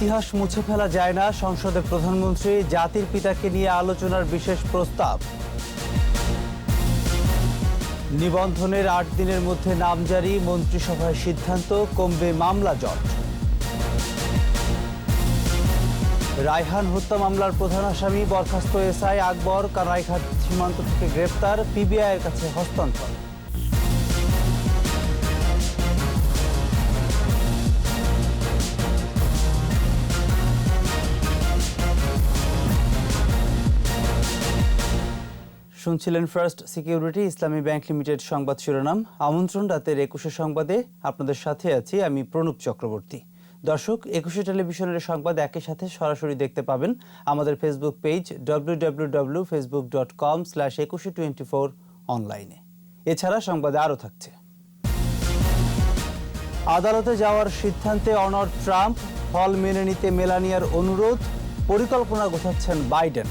ইতিহাস মুছে ফেলা যায় না, সংসদে প্রধানমন্ত্রী জাতির পিতাকে নিয়ে আলোচনার বিশেষ প্রস্তাব। নিবন্ধনের ৮ দিনের মধ্যে নামজারি, মন্ত্রিসভায় সিদ্ধান্ত, কমবে মামলা জট। রায়হান হত্যা মামলার প্রধান আসামি বরখাস্ত এসআই আকবর কানাইঘাট সীমান্ত থেকে গ্রেপ্তার, পিবিআইয়ের কাছে হস্তান্তর। শুনছিলেন ফার্স্ট সিকিউরিটি ইসলামী ব্যাংক লিমিটেড সংবাদ শিরোনাম। আমন্ত্রণ রাতের ২১ সংবাদে আপনাদের সাথে আছি আমি প্রণব চক্রবর্তী। দর্শক, ২১ টেলিভিশনের সংবাদ একই সাথে সরাসরি দেখতে পাবেন আমাদের ফেসবুক পেজ www.facebook.com/2124 অনলাইনে। এছাড়া সংবাদে আরও থাকছে: আদালতে যাওয়ার সিদ্ধান্তে অনড় ট্রাম্প, ফল মেনে নিতে মেলানিয়ার অনুরোধ, পরিকল্পনা গোছাচ্ছেন বাইডেন।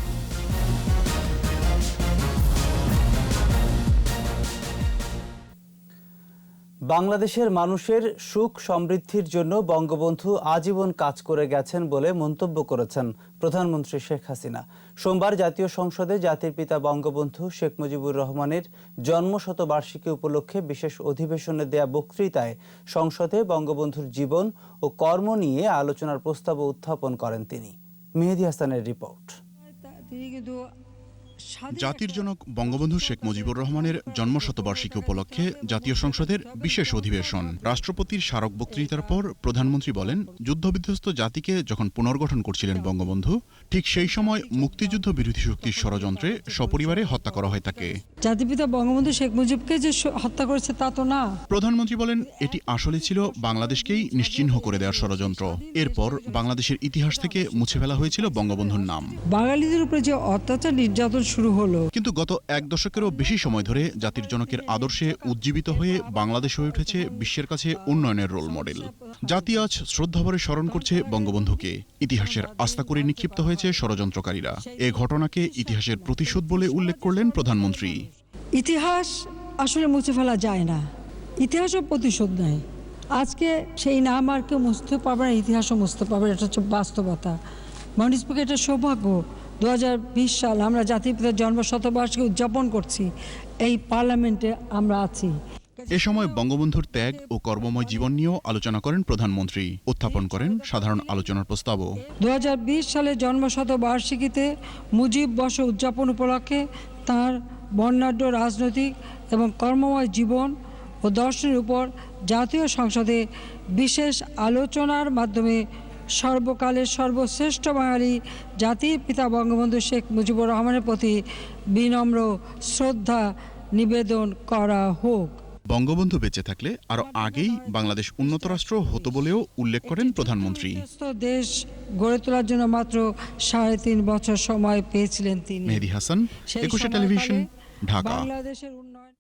বাংলাদেশের মানুষের সুখ সমৃদ্ধির জন্য বঙ্গবন্ধু আজীবন কাজ করে গেছেন বলে মন্তব্য করেছেন প্রধানমন্ত্রী শেখ হাসিনা। সোমবার জাতীয় সংসদে জাতির পিতা বঙ্গবন্ধু শেখ মুজিবুর রহমানের জন্মশতবার্ষিকী উপলক্ষে বিশেষ অধিবেশনে দেয়া বক্তৃতায় সংসদে বঙ্গবন্ধুর জীবন ও কর্ম নিয়ে আলোচনার প্রস্তাব উত্থাপন করেন তিনি। মেহেদী হাসানের রিপোর্ট। জাতির জনক বঙ্গবন্ধু শেখ মুজিবুর রহমানের জন্মশতবার্ষিকী উপলক্ষে জাতীয় সংসদের বিশেষ অধিবেশন। রাষ্ট্রপতির স্মারক বক্তৃতার পর প্রধানমন্ত্রী বলেন, যুদ্ধবিধ্বস্ত জাতিকে যখন পুনর্গঠন করছিলেন বঙ্গবন্ধু, ঠিক সেই সময় মুক্তিযুদ্ধ বিরোধী শক্তির ষড়যন্ত্রে সপরিবারে হত্যা করা হয় তাকে। জাতিপিতা বঙ্গবন্ধু শেখ মুজিবকে যে হত্যা করেছে তা তো না। প্রধানমন্ত্রী বলেন, এটি আসলে ছিল বাংলাদেশকেই নিশ্চিহ্ন করে দেওয়ার ষড়যন্ত্র। এরপর বাংলাদেশের ইতিহাস থেকে মুছে ফেলা হয়েছিল বঙ্গবন্ধুর নাম। বাঙালিদের উপরে যে অত্যাচার নির্যাতন শুরু হলো, কিন্তু গত ১ দশকেরও বেশি সময় ধরে জাতির জনকের আদর্শে উজ্জীবিত হয়ে বাংলাদেশ হয়ে উঠেছে বিশ্বের কাছে উন্নয়নের রোল মডেল। জাতি আজ শ্রদ্ধাভরে স্মরণ করছে বঙ্গবন্ধুকে। ইতিহাসের আস্থা করে নিক্ষিপ্ত হয়েছে ষড়যন্ত্রকারীরা। এ ঘটনাকে ইতিহাসের প্রতিশোধ বলে উল্লেখ করলেন প্রধানমন্ত্রী। ইতিহাস আসলে মুছে ফেলা যায় না, ইতিহাসও প্রতিশোধ নেয়। আজকে সেই নাম আর কেউ মুছতে পারবে না, ইতিহাসও মুছতে পারবে না, এটা হচ্ছে বাস্তবতা। মাননীয় স্পিকার, এটা সৌভাগ্য 2020 সাল আমরা জাতির পিতার জন্মশতবার্ষিকী উদযাপন করছি, এই পার্লামেন্টে আমরা আছি। এ সময় বঙ্গবন্ধুর ত্যাগ ও কর্মময় জীবন নিয়েও আলোচনা করেন প্রধানমন্ত্রী। উত্থাপন করেন সাধারণ আলোচনার প্রস্তাবও। 2020 সালে জন্মশতবার্ষিকীতে মুজিব বর্ষ উদযাপন উপলক্ষে তাঁর বর্ণাঢ্য রাজনৈতিক এবং কর্মময় জীবন ও দর্শনের উপর জাতীয় সংসদে বিশেষ আলোচনার মাধ্যমে সর্বকালের সর্বশ্রেষ্ঠ বাঙালি জাতির পিতা বঙ্গবন্ধু শেখ মুজিবুর রহমানের প্রতি বিনম্র শ্রদ্ধা নিবেদন করা হোক। বঙ্গবন্ধু বেঁচে থাকলে আরো আগেই বাংলাদেশ উন্নত রাষ্ট্র হতো বলেও উল্লেখ করেন প্রধানমন্ত্রী। দেশ গড়ে তোলার জন্য মাত্র 3.5 বছর সময় পেয়েছিলেন তিনি। মেহেদী হাসান, ২১ টেলিভিশন, ঢাকা। বাংলাদেশের উন্নয়ন।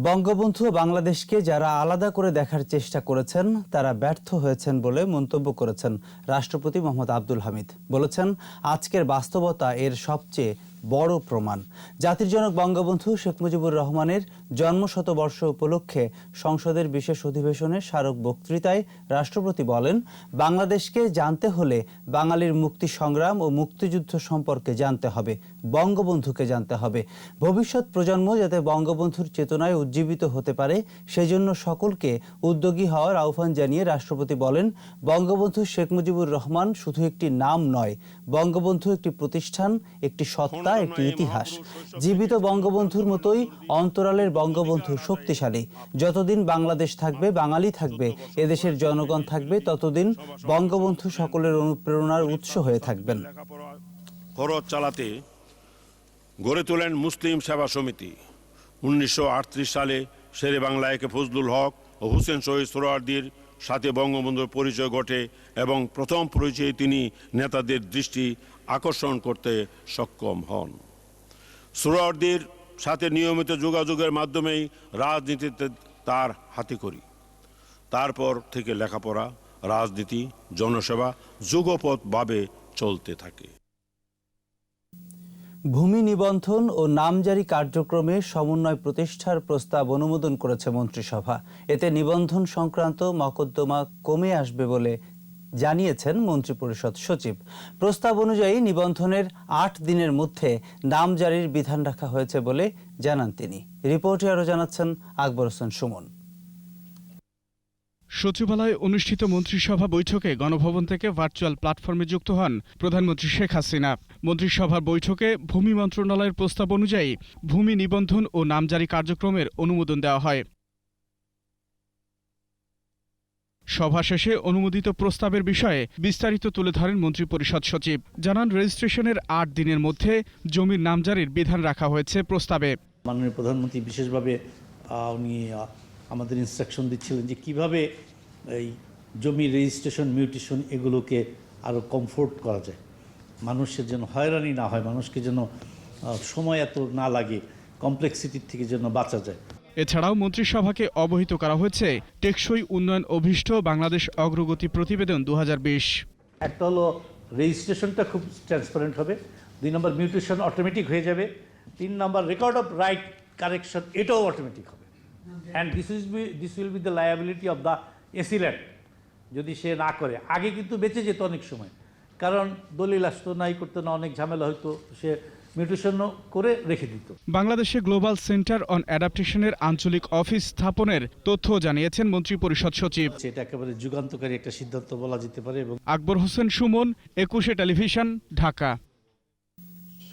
বঙ্গবন্ধু বাংলাদেশকে যারা আলাদা করে দেখার চেষ্টা করেছেন তারা ব্যর্থ হয়েছেন বলে মন্তব্য করেছেন রাষ্ট্রপতি মোহাম্মদ আব্দুল হামিদ। বলেছেন, আজকের বাস্তবতা এর সবচেয়ে বড় প্রমাণ। জাতির জনক বঙ্গবন্ধু শেখ মুজিবুর রহমানের জন্মশতবর্ষ উপলক্ষে সংসদের বিশেষ অধিবেশনে স্মারক বক্তৃতায় রাষ্ট্রপতি বলেন, বাংলাদেশকে জানতে হলে বাঙালির মুক্তি সংগ্রাম ও মুক্তিযুদ্ধ সম্পর্কে জানতে হবে, বঙ্গবন্ধুকে জানতে হবে। ভবিষ্যৎ প্রজন্ম যাতে বঙ্গবন্ধুর চেতনায় উজ্জীবিত হতে পারে সেজন্য সকলকে উদ্যোগী হওয়ার আহ্বান জানিয়ে রাষ্ট্রপতি বলেন, বঙ্গবন্ধু শেখ মুজিবুর রহমান শুধু একটি নাম নয়, বঙ্গবন্ধু একটি প্রতিষ্ঠান, একটি সত্তা, একটি ইতিহাস। জীবিত বঙ্গবন্ধুর মতোই অন্তরালের বঙ্গবন্ধু শক্তিশালী। যতদিন বাংলাদেশ থাকবে, বাঙালি থাকবে, এদেশের জনগণ থাকবে, ততদিন বঙ্গবন্ধু সকলের অনুপ্রেরণার উৎস হয়ে থাকবেন। খরচ চালাতে গড়ে তোলেন মুসলিম সেবা সমিতি। 1938 সালে শেরে বাংলা একে ফজলুল হক ও হুসেন শহীদ সোহরাওয়ার্দীর সাথে বঙ্গবন্ধুর পরিচয় ঘটে এবং প্রথম পরিচয়ে তিনি নেতাদের দৃষ্টি আকর্ষণ করতে সক্ষম হন। সোহরাওয়ার্দীর সাথে নিয়মিত যোগাযোগের মাধ্যমেই রাজনীতিতে তার হাতেখড়ি। তারপর থেকে লেখাপড়া, রাজনীতি, জনসেবা যুগপৎভাবে চলতে থাকে। ভূমি নিবন্ধন ও নামজারি কার্যক্রমে সমন্বয় প্রতিষ্ঠার প্রস্তাব অনুমোদন করেছে মন্ত্রিসভা। এতে নিবন্ধন সংক্রান্ত মকদ্দমা কমে আসবে বলে জানিয়েছেন মন্ত্রিপরিষদ সচিব। প্রস্তাব অনুযায়ী নিবন্ধনের 8 দিনের মধ্যে নাম জারির বিধান রাখা হয়েছে বলে জানান তিনি। রিপোর্টে আরও জানাচ্ছেন আকবর হোসেন সুমন। সচিবালয়ে অনুষ্ঠিত মন্ত্রিসভা বৈঠকে গণভবন থেকে ভার্চুয়াল প্ল্যাটফর্মে যুক্ত হন প্রধানমন্ত্রী শেখ হাসিনা। মন্ত্রিসভার বৈঠকে ভূমি মন্ত্রণালয়ের প্রস্তাব অনুযায়ী ভূমি নিবন্ধন ও নামজারি কার্যক্রমের অনুমোদন দেওয়া হয়। সভা শেষে অনুমোদিত প্রস্তাবের বিষয়ে বিস্তারিত তুলে ধরেন মন্ত্রিপরিষদ সচিব। জানান, রেজিস্ট্রেশনের 8 দিনের মধ্যে জমির নামজারির বিধান রাখা হয়েছে প্রস্তাবে। মাননীয় প্রধানমন্ত্রী বিশেষভাবে উনি আমাদের ইনস্ট্রাকশন দিচ্ছিলেন যে কিভাবে এই জমি রেজিস্ট্রেশন, মিউটেশন এগুলোকে আরও কমফোর্ট করা যায়, মানুষের যেন হয়রানি না হয়, মানুষকে যেন সময় এত না লাগে, কমপ্লেক্সিটির থেকে যেন বাঁচা যায়। এছাড়াও মন্ত্রিসভাকে অবহিত করা হয়েছে টেকসই উন্নয়ন অভিষ্ট বাংলাদেশ অগ্রগতি প্রতিবেদন 2020। একটা হলো রেজিস্ট্রেশনটা খুব ট্রান্সপারেন্ট হবে, 2 নম্বর মিউটেশন অটোমেটিক হয়ে যাবে, 3 নম্বর রেকর্ড অফ রাইট কারেকশন এটাও অটোমেটিক হবে। And this will be the liability of the AC land যদি সে না করে। আগে কিন্তু বেঁচে যেত অনেক সময়, কারণ দলিল আসতো, নাই করতো না, অনেক ঝামেলা হয়তো, সে মিউটেশনও করে রেখে দিত। বাংলাদেশে গ্লোবাল সেন্টার অন অ্যাডাপ্টেশনের আঞ্চলিক অফিস স্থাপনের তথ্য জানিয়েছেন মন্ত্রিপরিষদ সচিব। এটা একেবারে যুগান্তকারী একটা সিদ্ধান্ত বলা যেতে পারে। এবং আকবর হোসেন সুমন, 21 টেলিভিশন, ঢাকা।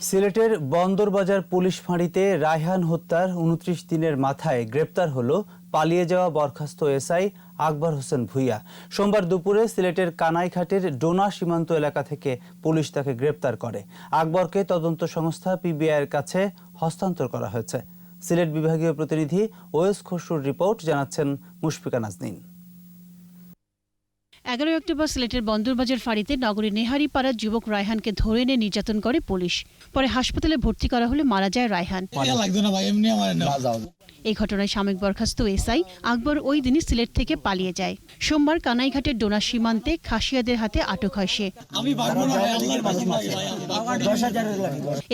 সিলেটের বন্দরবাজার পুলিশ ফাঁড়িতে রায়হান হত্যার 29 দিনের মাথায় গ্রেপ্তার হলো পালিয়ে যাওয়া বরখাস্ত এসআই আকবর হোসেন ভূঁইয়া। সোমবার দুপুরে সিলেটের কানাইঘাটের ডোনা সীমান্ত এলাকা থেকে পুলিশ তাকে গ্রেপ্তার করে। আকবরকে তদন্ত সংস্থা পিবিআইয়ের কাছে হস্তান্তর করা হয়েছে। সিলেট বিভাগীয় প্রতিনিধি ওয়েস খসরুর রিপোর্ট, জানাচ্ছেন মুশফিকা নাজনীন। 11 অক্টোবর সিলেটের বন্দরবাজার ফাঁড়িতে নগরীর নেহারিপাড়ার যুবক রায়হানকে ধরে এনে নির্যাতন করে পুলিশ। পরে হাসপাতালে ভর্তি করা হলে মারা যায় রায়হান। এই ঘটনায় সাময়িক বরখাস্ত এসআই আকবর ওই দিনই সিলেট থেকে পালিয়ে যায়। সোমবার কানাইঘাটের ডোনা সীমান্তে খাসিয়াদের হাতে আটক হয় সে।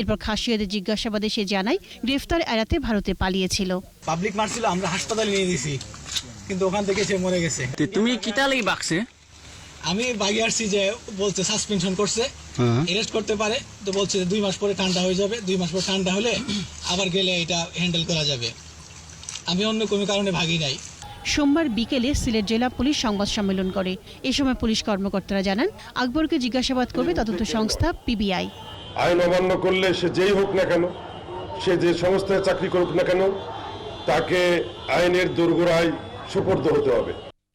এরপর খাসিয়াদের জিজ্ঞাসাবাদে সে জানায় গ্রেফতার এড়াতে ভারতে পালিয়েছিল। পাবলিক মারছিল, আমরা হাসপাতালে নিয়ে দিয়েছি, কিন্তু ওখান থেকে সে মরে গেছে। তুমি কিতা লাগি বাকছে? আমি বাগি আসছি যে বলছে সাসপেনশন করছে, অ্যারেস্ট করতে পারে, তো বলছে 2 মাস পরে ঠান্ডা হয়ে যাবে, 2 মাস পর ঠান্ডা হলে আবার গেলে এটা হ্যান্ডেল করা যাবে। আমি অন্য কোনো কারণে ভাগি নাই। সোমবার বিকেলে সিলেট জেলা পুলিশ সংবাদ সম্মেলন করে। এ সময় পুলিশ কর্মকর্তারা জানান, আকবরকে জিজ্ঞাসাবাদ করবে তদন্ত সংস্থা পিবিআই। আইন অমান্য করলে সে যেই হোক না কেন, সে যে সংস্থায় চাকরি করুক না কেন, তাকে আইনের দোরগোড়ায় সুপর্দ হতে হবে।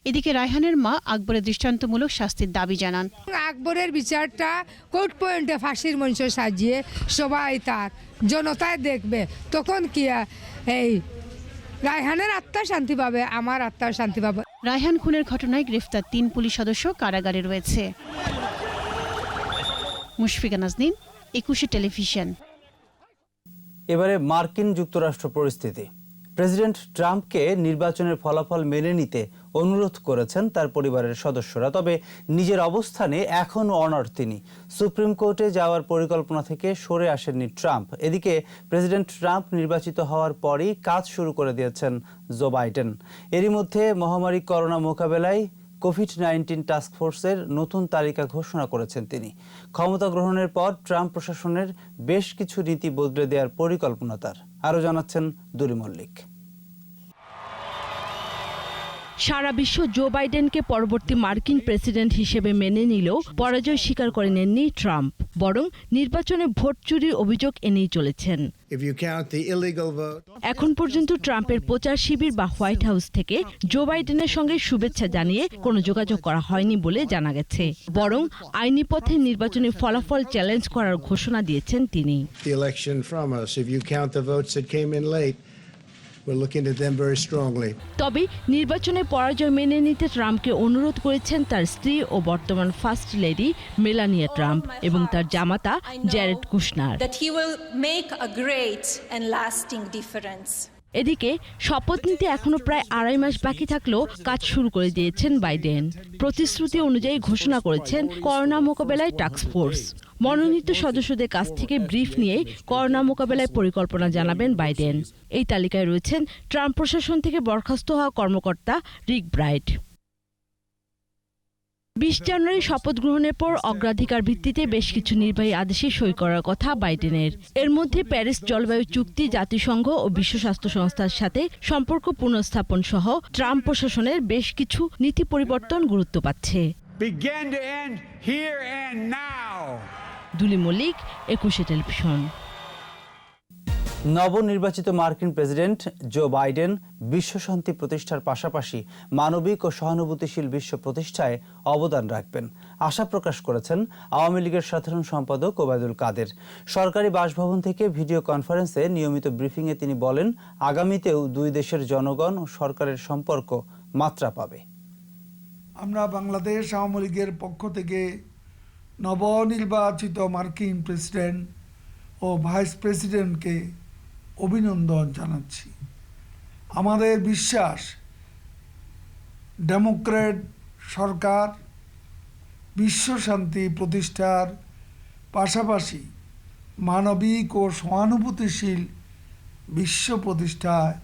এদিকে রায়হানের মা আকবরের দৃষ্টান্তমূলক শাস্তির দাবি জানান। আকবরের বিচারটা কোর্ট পয়েন্টে ফাঁসির মঞ্চ সাজিয়ে সবাই তার জনতায় দেখবে, তখন কি এই রায়হানের আত্মা শান্তি পাবে, আমার আত্মার শান্তি পাবে। রায়হান খুনের ঘটনায় গ্রেফতার 3 পুলিশ সদস্য কারাগারে রয়েছে। মুশফিকা নাজনীন, 21 টেলিভিশন। এবারে মার্কিন যুক্তরাষ্ট্র পরিস্থিতি। প্রেসিডেন্ট ট্রাম্পকে নির্বাচনের ফলাফল মেনে নিতে অনুরোধ করেছেন তার পরিবারের সদস্যরা, তবে নিজের অবস্থানে এখনও অনড় তিনি। সুপ্রিম কোর্টে যাওয়ার পরিকল্পনা থেকে সরে আসেননি ট্রাম্প। এদিকে প্রেসিডেন্ট ট্রাম্প নির্বাচিত হওয়ার পরই কাজ শুরু করে দিয়েছেন জো বাইডেন। এরই মধ্যে মহামারী করোনা মোকাবেলায় কোভিড-19 টাস্কফোর্সের নতুন তালিকা ঘোষণা করেছেন তিনি। ক্ষমতা গ্রহণের পর ট্রাম্প প্রশাসনের বেশ কিছু নীতি বদলে দেওয়ার পরিকল্পনা তার। আরও জানাচ্ছেন দুরি মল্লিক। সারা বিশ্ব জো বাইডেনকে পরবর্তী মার্কিন প্রেসিডেন্ট হিসেবে মেনে নিলেও পরাজয় স্বীকার করে নেননি ট্রাম্প, বরং নির্বাচনে ভোট চুরির অভিযোগ এনেই চলেছেন। এখন পর্যন্ত ট্রাম্পের প্রচার শিবির বা হোয়াইট হাউস থেকে জো বাইডেনের সঙ্গে শুভেচ্ছা জানিয়ে কোনো যোগাযোগ করা হয়নি বলে জানা গেছে, বরং আইনি পথে নির্বাচনী ফলাফল চ্যালেঞ্জ করার ঘোষণা দিয়েছেন তিনি। তবে নির্বাচনে পরাজয় মেনে নিতে ট্রাম্পকে অনুরোধ করেছেন তার স্ত্রী ও বর্তমান ফার্স্ট লেডি মেলানিয়া ট্রাম্প এবং তার জামাতা জ্যারেড কুশনার। এদিকে শপথ নিতে এখনো প্রায় 2.5 মাস বাকি থাকলেও কাজ শুরু করে দিয়েছেন বাইডেন। প্রতিশ্রুতি অনুযায়ী ঘোষণা করেছেন করোনা মোকাবেলায় টাস্কফোর্স। মনোনীত সদস্যদের কাছ থেকে ব্রিফ নিয়ে করোনা মোকাবেলায় পরিকল্পনা জানাবেন বাইডেন। এই তালিকায় রয়েছেন ট্রাম্প প্রশাসন থেকে বরখাস্ত হওয়া কর্মকর্তা রিক ব্রাইট। 20 জানুয়ারি শপথ গ্রহণের পর অগ্রাধিকার ভিত্তিতে বেশ কিছু নির্বাহী আদেশে সই করার কথা বাইডেনের। এর মধ্যে প্যারিস জলবায়ু চুক্তি, জাতিসংঘ ও বিশ্ব স্বাস্থ্য সংস্থার সাথে সম্পর্ক পুনঃস্থাপন সহ ট্রাম্প প্রশাসনের বেশ কিছু নীতি পরিবর্তন গুরুত্ব পাচ্ছে। দুলি মল্লিক, 21 টেলিভিশন। নবনির্বাচিত মার্কিন প্রেসিডেন্ট জো বাইডেন বিশ্বশান্তি প্রতিষ্ঠার পাশাপাশি মানবিক ও সহানুভূতিশীল বিশ্ব প্রতিষ্ঠায় অবদান রাখবেন আশা প্রকাশ করেছেন আওয়ামী লীগের সাধারণ সম্পাদক ওবায়দুল কাদের। সরকারি বাসভবন থেকে ভিডিও কনফারেন্সে নিয়মিত ব্রিফিংয়ে তিনি বলেন, আগামীতেও দুই দেশের জনগণ ও সরকারের সম্পর্ক মাত্রা পাবে। আমরা বাংলাদেশ আওয়ামী লীগের পক্ষ থেকে নবনির্বাচিত মার্কিন প্রেসিডেন্ট ও ভাইস প্রেসিডেন্টকে অভিনন্দন জানাচ্ছি। আমাদের বিশ্বাস, ডেমোক্র্যাট সরকার বিশ্ব শান্তি প্রতিষ্ঠার পাশাপাশি মানবিক ও সহানুভূতিশীল বিশ্ব প্রতিষ্ঠায়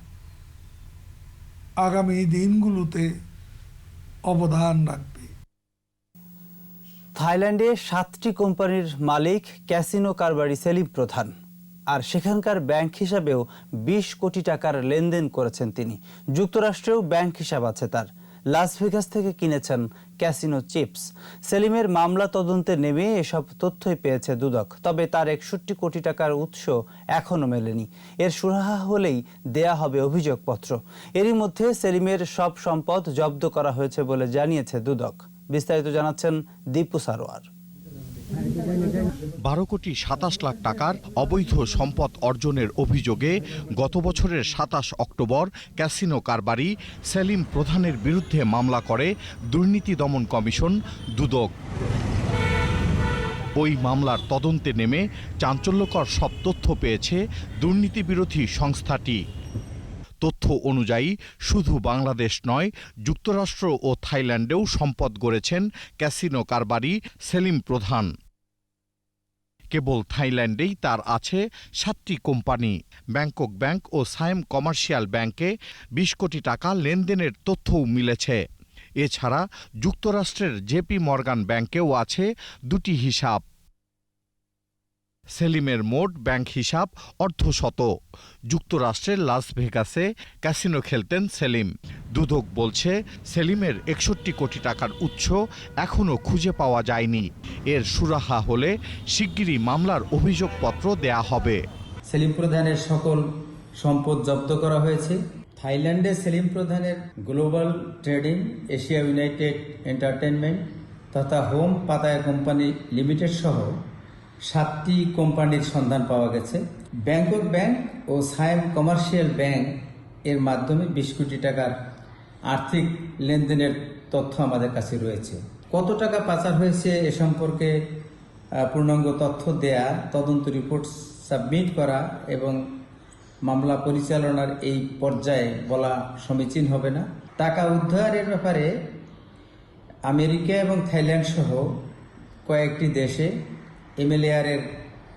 আগামী দিনগুলোতে অবদান রাখবে। থাইল্যান্ডে 7টি কোম্পানির মালিক ক্যাসিনো কারবারি সেলিম প্রধান, আর সেখানকার ব্যাংক হিসাবেও 20 কোটি টাকার লেনদেন করেছেন তিনি। যুক্তরাষ্ট্রেও ব্যাংক হিসাব আছে তার। লাস ভেগাস থেকে কিনেছেন ক্যাসিনো চিপস। সেলিমের মামলা তদন্তে নেমে এসব তথ্যই পেয়েছে দুদক। তবে তার 61 কোটি টাকার উৎস এখনও মেলেনি। এর সুরাহা হলেই দেয়া হবে অভিযোগপত্র। এরই মধ্যে সেলিমের সব সম্পদ জব্দ করা হয়েছে বলে জানিয়েছে দুদক। বিস্তারিত জানাচ্ছেন দীপু সারোয়ার। 12 কোটি 27 লাখ টাকার অবৈধ সম্পদ অর্জনের অভিযোগে গত বছরের 27 অক্টোবর ক্যাসিনো কারবারি সেলিম প্রধানের বিরুদ্ধে মামলা করে দুর্নীতি দমন কমিশন দুদক। ওই মামলার তদন্তে নেমে চাঞ্চল্যকর সব তথ্য পেয়েছে দুর্নীতি বিরোধী সংস্থাটি। তথ্য অনুযায়ী শুধু বাংলাদেশ নয়, যুক্তরাষ্ট্র ও থাইল্যান্ডেও সম্পদ গড়েছেন ক্যাসিনো কারবারি সেলিম প্রধান। কেবল থাইল্যান্ডেই তার আছে 7টি কোম্পানি। ব্যাংকক ব্যাংক ও সায়েম কমার্শিয়াল ব্যাংকে 20 কোটি টাকা লেনদেনের তথ্যও মিলেছে। এছাড়া যুক্তরাষ্ট্রের জেপি মর্গান ব্যাংকেও আছে 2টি হিসাব। সেলিমের মোট ব্যাংক হিসাব অর্ধশত। যুক্তরাষ্ট্রের লাস ভেগাসে ক্যাসিনো খেলতেন সেলিম। দুদক বলছে, সেলিমের 61 কোটি টাকার উৎস এখনও খুঁজে পাওয়া যায়নি। এর সুরাহা হলে শিগগিরই মামলার অভিযোগপত্র দেয়া হবে। সেলিম প্রধানের সকল সম্পদ জব্দ করা হয়েছে। থাইল্যান্ডে সেলিম প্রধানের global trading, Asia United entertainment তথা হোম পাতায়া কোম্পানি লিমিটেড সহ 7টি কোম্পানির সন্ধান পাওয়া গেছে। ব্যাংকক ব্যাংক ও সায়েম কমার্শিয়াল ব্যাংক এর মাধ্যমে 20 কোটি টাকার আর্থিক লেনদেনের তথ্য আমাদের কাছে রয়েছে। কত টাকা পাচার হয়েছে এ সম্পর্কে পূর্ণাঙ্গ তথ্য দেয়া, তদন্ত রিপোর্ট সাবমিট করা এবং মামলা পরিচালনার এই পর্যায়ে বলা সমীচীন হবে না। টাকা উদ্ধারের ব্যাপারে আমেরিকা এবং থাইল্যান্ড সহ কয়েকটি দেশে MLAR এর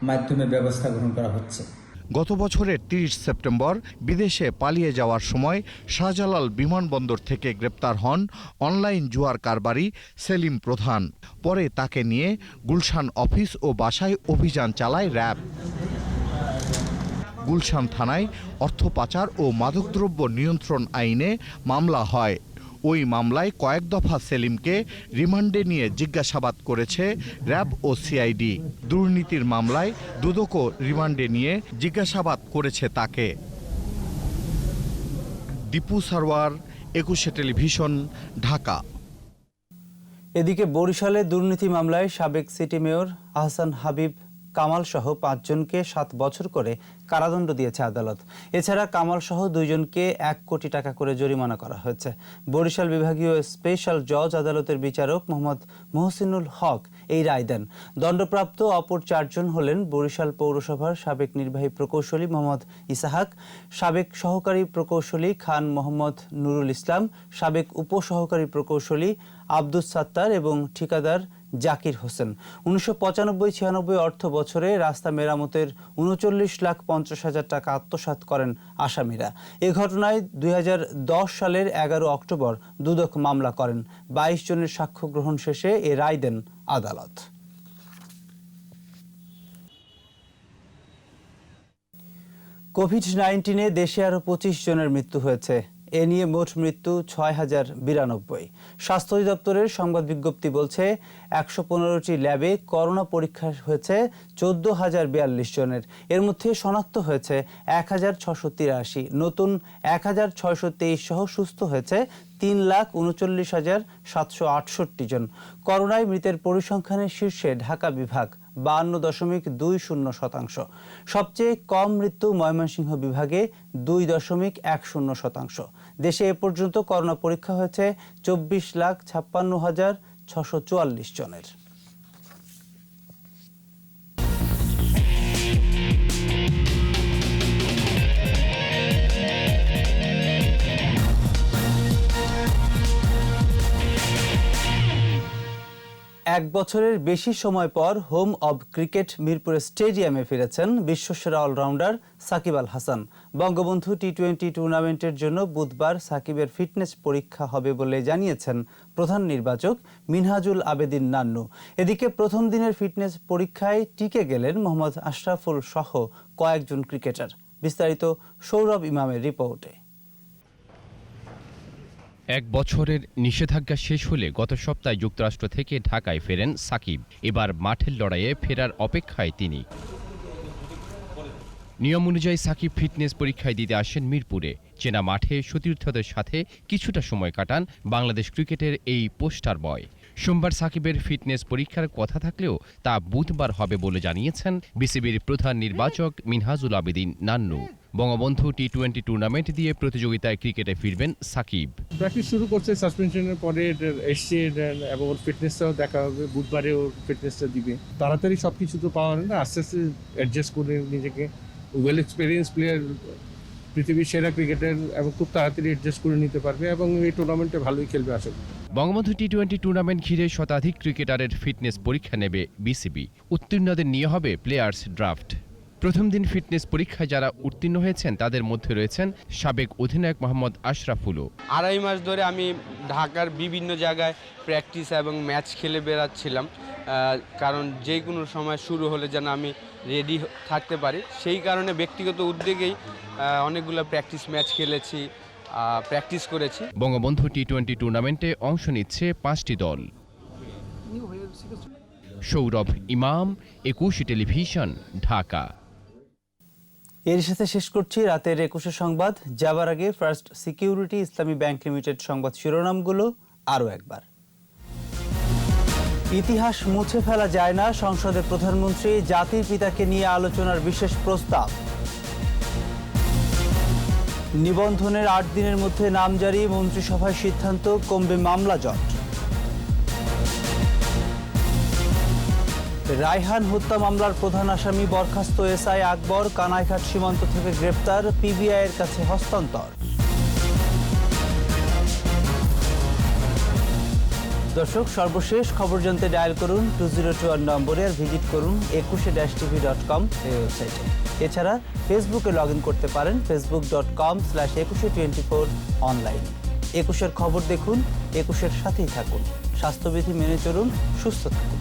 মাধ্যমে ব্যবস্থা গ্রহণ করা হচ্ছে। গত বছরের 30 সেপ্টেম্বর বিদেশে পালিয়ে যাওয়ার সময় শাহজালাল বিমানবন্দর থেকে গ্রেপ্তার হন অনলাইন জুয়ার কারবারি সেলিম প্রধান। পরে তাকে নিয়ে গুলশান অফিস ও বাসায় অভিযান চালায় র্যাব। গুলশান থানায় অর্থ পাচার ও মাদকদ্রব্য নিয়ন্ত্রণ আইনে মামলা হয়। ওই মামলায় কয়েক দফা সেলিমকে রিমান্ডে নিয়ে জিজ্ঞাসাবাদ করেছে র্যাব ও সিআইডি। দুর্নীতির মামলায় দুদকও রিমান্ডে নিয়ে জিজ্ঞাসাবাদ করেছে তাকে। দীপু সারোয়ার, 21 টেলিভিশন, ঢাকা। এদিকে বরিশালে দুর্নীতি মামলায় সাবেক সিটি মেয়র আহসান হাবিব কামাল সহ 5 জনকে 7 বছর করে কারাদণ্ড দিয়েছে আদালত। এছাড়া কামাল সহ 2 জনকে 1 কোটি টাকা করে জরিমানা করা হয়েছে। বরিশাল বিভাগীয় স্পেশাল জজ আদালতের বিচারক মোহাম্মদ মহসিনুল হক এই রায় দেন। দণ্ডপ্রাপ্ত অপর 4 জন হলেন বরিশাল পৌরসভার সাবেক নির্বাহী প্রকৌশলী মোহাম্মদ ইসাহাক, সাবেক সহকারী প্রকৌশলী খান মোহাম্মদ নুরুল ইসলাম, সাবেক উপসহকারী প্রকৌশলী আব্দুস সাত্তার এবং ঠিকাদার জাকির হোসেন। 1995-96 অর্থ বছরে রাস্তা মেরামতের 39,50,000 টাকা আত্মসাৎ করেন আসামিরা। এ ঘটনায় 2010 সালের 11 অক্টোবর দুদক মামলা করেন। 22 জনের সাক্ষ্য গ্রহণ শেষে এ রায় দেন আদালত। কোভিড-19 দেশে আরও 25 জনের মৃত্যু হয়েছে। এ নিয়ে মোট মৃত্যু 6,092। স্বাস্থ্য অধিদপ্তরের সংবাদ বিজ্ঞপ্তি বলছে 115টি ল্যাবে করোনা পরীক্ষা হয়েছে 14,042 জনের। এর মধ্যে শনাক্ত হয়েছে 1,683, নতুন 1,623 সহ সুস্থ হয়েছে 3,39,768 জন। করোনায় মৃতের পরিসংখ্যানের শীর্ষে ঢাকা বিভাগ 52.20%। সবচেয়ে কম মৃত্যু ময়মনসিংহ বিভাগে 2.10%। দেশে এ পর্যন্ত করোনা পরীক্ষা হয়েছে 24,56,644 জনের। এক বছরের বেশি সময় পর হোম অব ক্রিকেট মিরপুর স্টেডিয়ামে ফিরেছেন বিশ্বসেরা অলরাউন্ডার সাকিব আল হাসান। বঙ্গবন্ধু টি-20 টুর্নামেন্টের জন্য বুধবার সাকিবের ফিটনেস পরীক্ষা হবে বলে জানিয়েছেন প্রধান নির্বাচক মিনহাজুল আবেদিন নান্নু। এদিকে প্রথম দিনের ফিটনেস পরীক্ষায় টিকে গেলেন মোহাম্মদ আশরাফুল সহ কয়েকজন ক্রিকেটার। বিস্তারিত সৌরভ ইমামের রিপোর্টে। এক বছরের নিষেধাজ্ঞা শেষ হলে গত সপ্তাহে যুক্তরাষ্ট্র থেকে ঢাকায় ফেরেন সাকিব। এবার মাঠের লড়াইয়ে ফেরার অপেক্ষায় তিনি। নিয়ম অনুযায়ী সাকিব ফিটনেস পরীক্ষায় দিতে আসেন মিরপুরে। চেনা মাঠে সতীর্থদের সাথে কিছুটা সময় কাটান বাংলাদেশ ক্রিকেটের এই পোস্টার বয়। সোমবার সাকিবের ফিটনেস পরীক্ষার কথা থাকলেও তা বুধবার হবে বলে জানিয়েছেন বিসিবির প্রধান নির্বাচক মিনহাজুল আবেদিন নান্নু। বঙ্গবন্ধু টি-20 টুর্নামেন্ট দিয়ে প্রতিযোগিতায় ক্রিকেটে ফিরবেন সাকিব। প্র্যাকটিস শুরু করছে, সাসপেনশনের পরে এসছে এবং ওর ফিটনেসটাও দেখা হবে, বুধবারে ওর ফিটনেসটা দিবে। তাড়াতাড়ি সব কিছু তো পাওয়া যায় না, আস্তে আস্তে অ্যাডজাস্ট করে নিজেকে। ওয়েল এক্সপিরিয়েন্স প্লেয়ার, পৃথিবীর সেরা ক্রিকেটার, এবং খুব তাড়াতাড়ি অ্যাডজাস্ট করে নিতে পারবে এবং এই টুর্নামেন্টে ভালোই খেলবে আশা করি। বঙ্গবন্ধু টি-20 টুর্নামেন্ট ঘিরে শতাধিক ক্রিকেটারের ফিটনেস পরীক্ষা নেবে বিসিবি। উত্তীর্ণদের নিয়ে হবে প্লেয়ার্স ড্রাফট। প্রথম দিন ফিটনেস পরীক্ষায় যারা উত্তীর্ণ হয়েছেন তাদের মধ্যে রয়েছেন সাবেক অধিনায়ক মোহাম্মদ আশরাফুলও। 2.5 মাস ধরে আমি ঢাকার বিভিন্ন জায়গায় প্র্যাকটিস এবং ম্যাচ খেলে বেড়াচ্ছিলাম, কারণ যে কোনো সময় শুরু হলে যেন আমি রেডি থাকতে পারি। সেই কারণে ব্যক্তিগত উদ্যোগেই অনেকগুলো প্র্যাকটিস ম্যাচ খেলেছি, প্র্যাকটিস করেছি। বঙ্গবন্ধু টি-20 টুর্নামেন্টে অংশ নিচ্ছে 5টি দল। সৌরভ ইমাম, 21 টেলিভিশন, ঢাকা। এর সাথে শেষ করছি রাতের 21 সংবাদ। যাবার আগে ফার্স্ট সিকিউরিটি ইসলামী ব্যাংক লিমিটেড সংবাদ শিরোনামগুলো আরও একবার। ইতিহাস মুছে ফেলা যায় না, সংসদে প্রধানমন্ত্রী জাতির পিতাকে নিয়ে আলোচনার বিশেষ প্রস্তাব। নিবন্ধনের 8 দিনের মধ্যে নাম জারি, মন্ত্রিসভায় সিদ্ধান্ত, কমবে মামলা জট। রায়হান হত্যা মামলার প্রধান আসামি বরখাস্ত এসআই আকবর, কানাইঘাট সীমান্ত থেকে গ্রেপ্তার, পিবিআইয়ের কাছে হস্তান্তর। দর্শক, সর্বশেষ খবর জানতে ডায়াল করুন 2021 নম্বরে, আর ভিজিট করুন 21-tv.com এই ওয়েবসাইটে। এছাড়া ফেসবুকে লগ ইন করতে পারেন facebook.com/2124 অনলাইন। 21-এর খবর দেখুন, 21-এর সাথেই থাকুন। স্বাস্থ্যবিধি মেনে চলুন, সুস্থ থাকুন।